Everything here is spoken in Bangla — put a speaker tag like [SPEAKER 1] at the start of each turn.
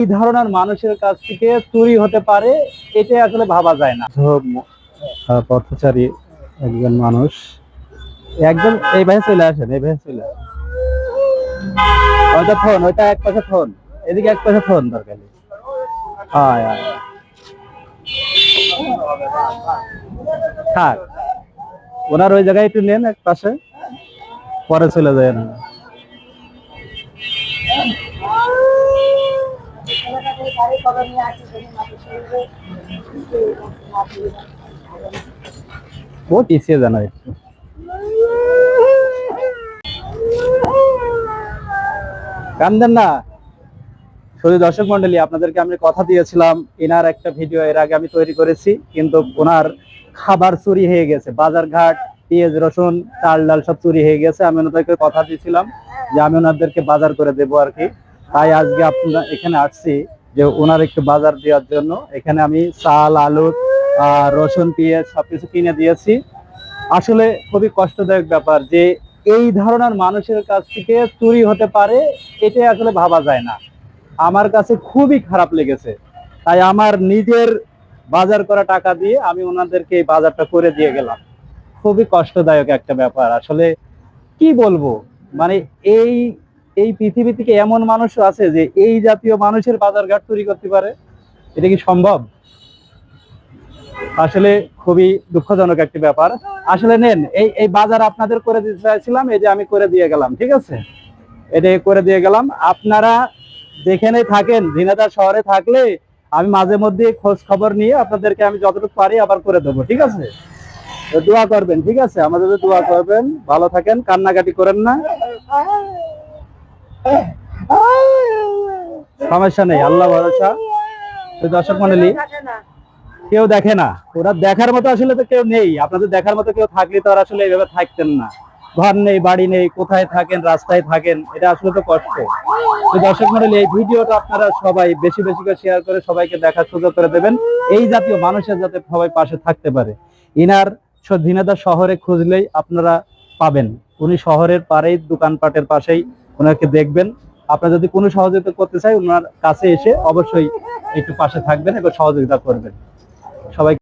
[SPEAKER 1] এই ধরনের মানুষের কাছ থেকে চুরি হতে পারে এটা আসলে ভাবা যায় না। পথচারী একজন মানুষ, একদম এই ভাই চলে আসেন, এই ভাই চলে আসেন। ওইটা ফোন, ওইটা এক পাশে ফোন, এদিকে এক পাশে ফোন দরকার নেই। আয় আয় থাক, ওনার ওই জায়গায় একটু নেন এক পাশে, পরে চলে যায় না। ও পিছিয়ে জানা একটু। কান্দেন না। শুধু দর্শক মন্ডলী, আপনাদেরকে আমি কথা দিয়েছিলাম এনার একটা ভিডিও এর আগে আমি তৈরি করেছি, কিন্তু ওনার খাবার চুরি হয়ে গেছে। বাজার ঘাট, পেঁয়াজ রসুন, চাল ডাল সব চুরি হয়ে গেছে। আমি ওনাদেরকে কথা দিয়েছিলাম যে আমি ওনাদেরকে বাজার করে দেবো আর কি। তাই আজকে আপনারা এখানে আসছি যে ওনার একটু বাজার দেওয়ার জন্য। এখানে আমি চাল, আলু, রসুন, পেঁয়াজ সবকিছু কিনে দিয়েছি। আসলে খুবই কষ্টদায়ক ব্যাপার যে এই ধরনের মানুষের কাছ থেকে চুরি হতে পারে এটা আসলে ভাবা যায় না। আমার কাছে খুবই খারাপ লেগেছে। তাই আমার নিজের বাজার করা টাকা দিয়ে আমি ওনাদেরকে এই বাজারটা করে দিয়ে গেলাম। খুবই কষ্টদায়ক একটা ব্যাপার আসলে, কি বলবো। মানে এই এই পৃথিবী থেকে এমন মানুষও আছে যে এই জাতীয় মানুষের বাজারঘাট চুরি করতে পারে? এটা কি সম্ভব? আসলে খুবই দুঃখজনক একটি ব্যাপার। আসলে নেন, এই এই বাজার আপনাদের করে দিতে চাইছিলাম, এই যে আমি করে দিয়ে গেলাম, ঠিক আছে? এটা করে দিয়ে গেলাম। আপনারা যেখানে থাকেন, ঝিনাইদহ শহরে থাকলে আমি মাঝে মধ্যে খোঁজ খবর নিয়ে আপনাদেরকে আমি যতটুকু পারি আবার করে দেবো, ঠিক আছে? দোয়া করবেন, ঠিক আছে? আমাদের দোয়া করবেন। ভালো থাকেন, কান্নাকাটি করেন না, সমস্যা নেই, আল্লাহ ভরসা। দর্শক মন্ডলী, কেউ দেখে না, ওরা দেখার মতো আসলে তো কেউ নেই। আপনাদের দেখার মতো কেউ থাকলে তো আর আসলে এইভাবে থাকতেন না। ঘর নেই, বাড়ি নেই, কোথায় থাকেন, রাস্তায় থাকেন, এটা আসলে তো কষ্ট। তো দর্শক মন্ডলী, এই ভিডিওটা আপনারা সবাই বেশি বেশি করে শেয়ার করে সবাইকে দেখার সুযোগ করে দেবেন, এই জাতীয় মানুষের যাতে সবাই পাশে থাকতে পারে। ইনার ঝিনাইদহ শহরে খুঁজলেই আপনারা পাবেন। উনি শহরের পাড়েই, দোকানপাটের পাশেই, ওনাকে দেখবেন। আপনারা যদি কোনো সহযোগিতা করতে চাই, ওনার কাছে এসে অবশ্যই একটু পাশে থাকবেন এবং সহযোগিতা করবেন। সবাই